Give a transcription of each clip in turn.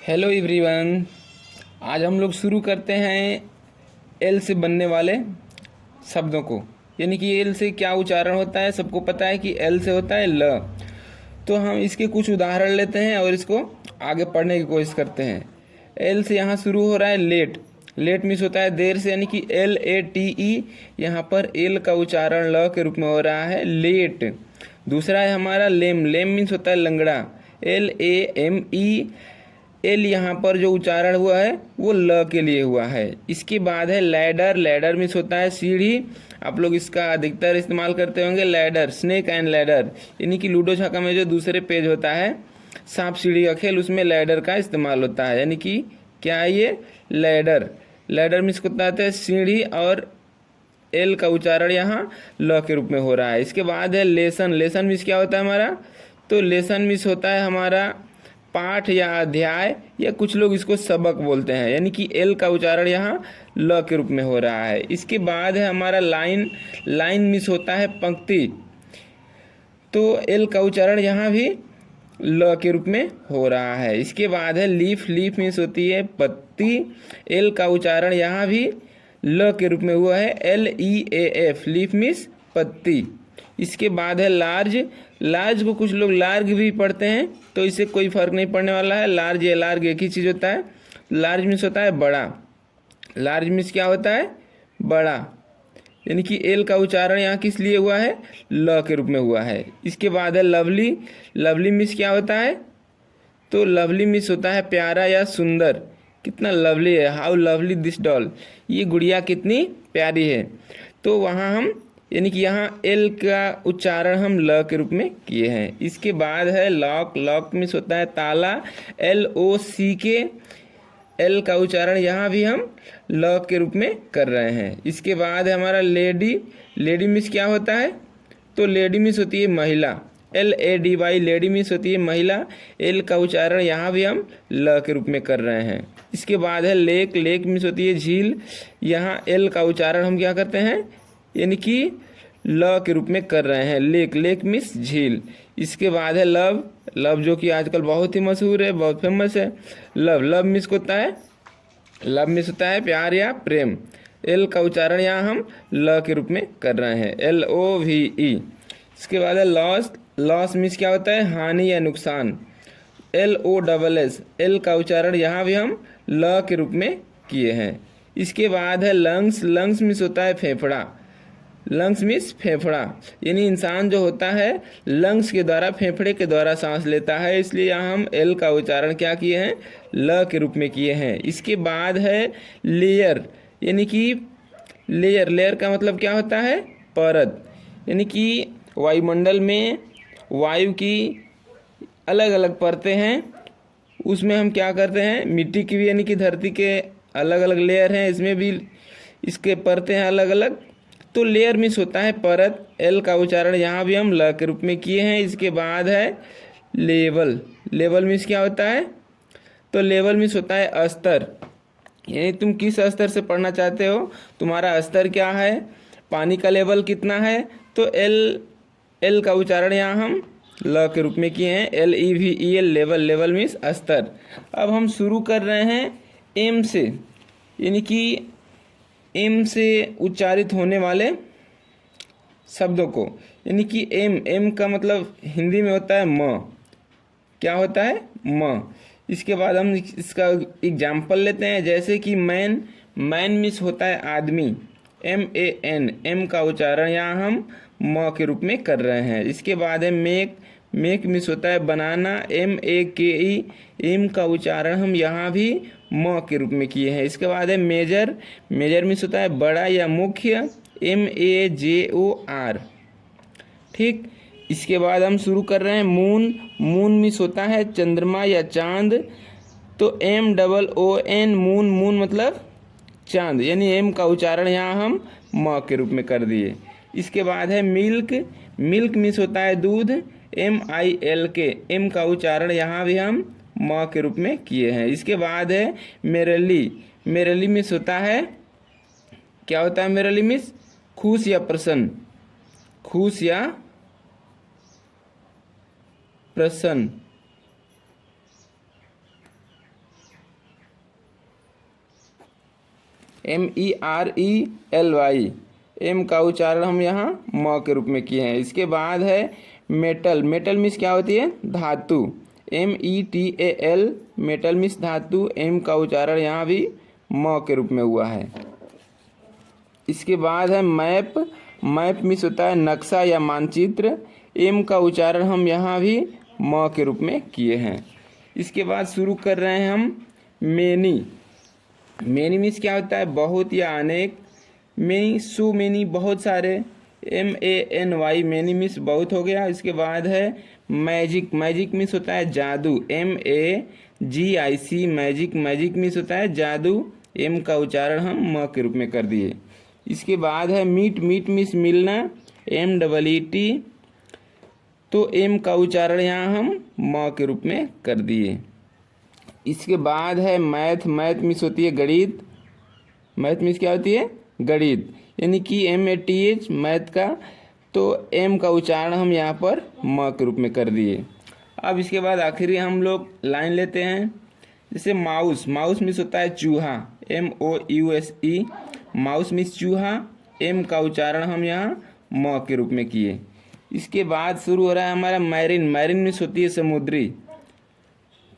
Hello everyone. आज हम लोग शुरू करते हैं एल से बनने वाले शब्दों को। यानी कि एल से क्या उच्चारण होता है, सबको पता है कि एल से होता है ल। तो हम इसके कुछ उदाहरण लेते हैं और इसको आगे पढ़ने की कोशिश करते हैं। एल से यहाँ शुरू हो रहा है लेट। लेट मीन्स होता है देर से, यानी कि LATE। यहाँ पर एल का उच्चारण ल के रूप में हो रहा है, लेट। दूसरा है हमारा लेम। लेम मीन्स होता है लंगड़ा, LAME। एल यहाँ पर जो उच्चारण हुआ है वो ल के लिए हुआ है। इसके बाद है लैडर। लैडर मीन्स होता है सीढ़ी। आप लोग इसका अधिकतर इस्तेमाल करते होंगे, लैडर, स्नेक एंड लैडर। यानी कि लूडो छक्का में जो दूसरे पेज होता है, सांप सीढ़ी का खेल, उसमें लैडर का इस्तेमाल होता है। यानी कि क्या है ये, लैडर। लैडर मीन्स होता है सीढ़ी, और एल का उच्चारण यहाँ ल के रूप में हो रहा है। इसके बाद है लेसन। लेसन मीन्स क्या होता है हमारा, तो लेसन मीन्स होता है हमारा पाठ या अध्याय, या कुछ लोग इसको सबक बोलते हैं। यानी कि एल का उच्चारण यहाँ ल के रूप में हो रहा है। इसके बाद है हमारा लाइन। लाइन मीन्स होता है पंक्ति, तो एल का उच्चारण यहाँ भी ल के रूप में हो रहा है। इसके बाद है लीफ। लीफ मीन्स होती है पत्ती। एल का उच्चारण यहाँ भी ल के रूप में हुआ है, LEAF। लीफ मीन्स पत्ती। इसके बाद है लार्ज। लार्ज को कुछ लोग लार्ग भी पढ़ते हैं, तो इससे कोई फर्क नहीं पड़ने वाला है। लार्ज या लार्ग एक ही चीज़ होता है। लार्ज मीन्स होता है बड़ा। लार्ज मीन्स क्या होता है, बड़ा। यानी कि एल का उच्चारण यहाँ किस लिए हुआ है, ल के रूप में हुआ है। इसके बाद है लवली। लवली मीन्स क्या होता है, तो लवली मीन्स होता है प्यारा या सुंदर। कितना लवली है, हाउ लवली दिस डॉल, ये गुड़िया कितनी प्यारी है। तो वहाँ हम, यानी कि यहाँ एल का उच्चारण हम ल के रूप में किए हैं। इसके बाद है लॉक। लॉक मीन्स होता है ताला, LOCK। एल का उच्चारण यहाँ भी हम ल के रूप में कर रहे हैं। इसके बाद है हमारा लेडी। लेडी मीन्स क्या होता है, तो लेडी मीन्स होती है महिला, LADY। लेडी मीन्स होती है महिला। एल का उच्चारण यहाँ भी हम ल के रूप में कर रहे हैं। इसके बाद है लेक। लेक मीन्स होती है झील। यहाँ एल का उच्चारण हम क्या करते हैं, यानी कि ल के रूप में कर रहे हैं, लेक। लेक मीन्स झील। इसके बाद है लव। लव जो कि आजकल बहुत ही मशहूर है, बहुत फेमस है। लव। लव मीन्स होता है, लव मीन्स होता है प्यार या प्रेम। एल का उच्चारण यहाँ हम ल के रूप में कर रहे हैं, LOVE। इसके बाद है लॉस। लॉस मीन्स क्या होता है, हानि या नुकसान, LOSS। एल का उच्चारण यहाँ भी हम ल के रूप में किए हैं। इसके बाद है लंग्स। लंग्स मीन्स होता है फेफड़ा। लंग्स मीन्स फेफड़ा, यानी इंसान जो होता है लंग्स के द्वारा, फेफड़े के द्वारा सांस लेता है, इसलिए यहाँ हम एल का उच्चारण क्या किए हैं, ल के रूप में किए हैं। इसके बाद है लेयर। यानी कि लेयर। लेयर का मतलब क्या होता है, परत। यानी कि वायुमंडल में वायु की अलग अलग परतें हैं, उसमें हम क्या करते हैं, मिट्टी की भी, यानी कि धरती के अलग अलग लेयर हैं, इसमें भी इसके परतें हैं अलग अलग। तो लेयर मीन्स होता है परत। एल का उच्चारण यहाँ भी हम ल के रूप में किए हैं। इसके बाद है लेवल। लेवल मीन्स क्या होता है, तो लेवल मीन्स होता है स्तर। यानी तुम किस स्तर से पढ़ना चाहते हो, तुम्हारा स्तर क्या है, पानी का लेवल कितना है। तो एल का उच्चारण यहाँ हम ल के रूप में किए हैं, LEVEL। लेवल। लेवल मीन्स स्तर। अब हम शुरू कर रहे हैं एम से, यानी कि एम से उच्चारित होने वाले शब्दों को। यानी कि एम। एम का मतलब हिंदी में होता है म। क्या होता है, म। इसके बाद हम इसका एग्जाम्पल लेते हैं, जैसे कि मैन। मैन मीन्स होता है आदमी, MAN। एम का उच्चारण यहाँ हम म के रूप में कर रहे हैं। इसके बाद है मेक। मेक मीन्स होता है बनाना, MAKE। एम का उच्चारण हम यहाँ भी म के रूप में किए हैं। इसके बाद है मेजर। मेजर मीन्स होता है बड़ा या मुख्य, MAJOR। ठीक। इसके बाद हम शुरू कर रहे हैं मून। मून मीन्स होता है चंद्रमा या चांद, तो MOON। मून। मून मतलब चांद, यानी एम का उच्चारण यहाँ हम म के रूप में कर दिए। इसके बाद है मिल्क। मिल्क मीन्स होता है दूध, MILK। एम का उच्चारण यहाँ भी हम म के रूप में किए हैं। इसके बाद है मेरली। मेरली मीन्स होता है, क्या होता है मेरली मीन्स, खुश या प्रसन्न। खुश या प्रसन्न। MERELY, एम का उच्चारण हम यहाँ म के रूप में किए हैं। इसके बाद है मेटल, मेटल मीन्स क्या होती है? धातु, METAL, मेटल मीन्स धातु, एम का उच्चारण यहाँ भी म के रूप में हुआ है। इसके बाद है मैप, मैप मीन्स होता है नक्शा या मानचित्र, एम का उच्चारण हम यहाँ भी म के रूप में किए हैं। इसके बाद शुरू कर रहे हैं हम मेनी, मेनी मीन्स क्या होता है? बहुत या अनेक, मेनी सो मेनी बहुत सारे, MANY, मेनी मीन्स बहुत हो गया। इसके बाद है मैजिक, मैजिक मीन्स होता है जादू, MAGIC, मैजिक, मैजिक मीन्स होता है जादू, एम का उच्चारण हम म के रूप में कर दिए। इसके बाद है मीट, मीट मीन्स मिलना, MEET, तो एम का उच्चारण यहाँ हम म के रूप में कर दिए। इसके बाद है मैथ, मैथ मीन्स होती है गणित, मैथ मीन्स क्या होती है? गणित, यानी कि MATH, मैथ का, तो एम का उच्चारण हम यहाँ पर म के रूप में कर दिए। अब इसके बाद आखिरी हम लोग लाइन लेते हैं, जैसे माउस, माउस मीन्स होता है चूहा, MOUSE, माउस मीन्स चूहा, एम का उच्चारण हम यहाँ म के रूप में किए। इसके बाद शुरू हो रहा है हमारा मैरिन, मैरिन मीन्स होती है समुद्री,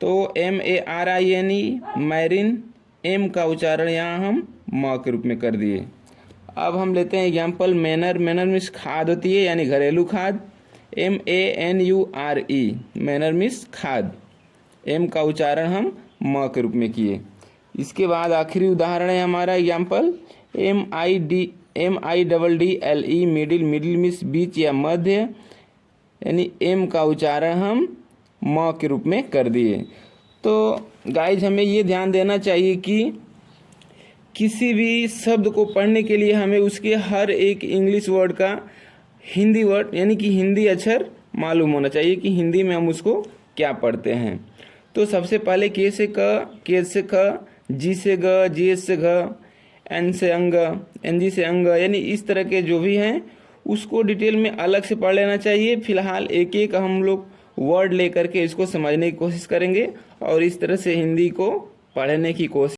तो MARINE, मैरिन, एम का उच्चारण यहाँ हम म के रूप में कर दिए। अब हम लेते हैं एग्जाम्पल मैनर, मैनर मीन्स खाद होती है यानी घरेलू खाद, MANURE, मैनर मीन्स खाद, एम का उच्चारण हम म के रूप में किए। इसके बाद आखिरी उदाहरण है हमारा example MIDDLE, middle, middle means बीच या मध्य, यानी एम का उच्चारण हम म के रूप में कर दिए। तो गाइज हमें ये ध्यान देना चाहिए कि किसी भी शब्द को पढ़ने के लिए हमें उसके हर एक इंग्लिश वर्ड का हिंदी वर्ड यानी कि हिंदी अक्षर मालूम होना चाहिए कि हिंदी में हम उसको क्या पढ़ते हैं। तो सबसे पहले के से ख, जी से ग, जी से घ, एन से अंग, NG से अंग, यानी इस तरह के जो भी हैं उसको डिटेल में अलग से पढ़ लेना चाहिए। फिलहाल एक एक हम लोग वर्ड लेकर के इसको समझने की कोशिश करेंगे और इस तरह से हिंदी को पढ़ने की कोशिश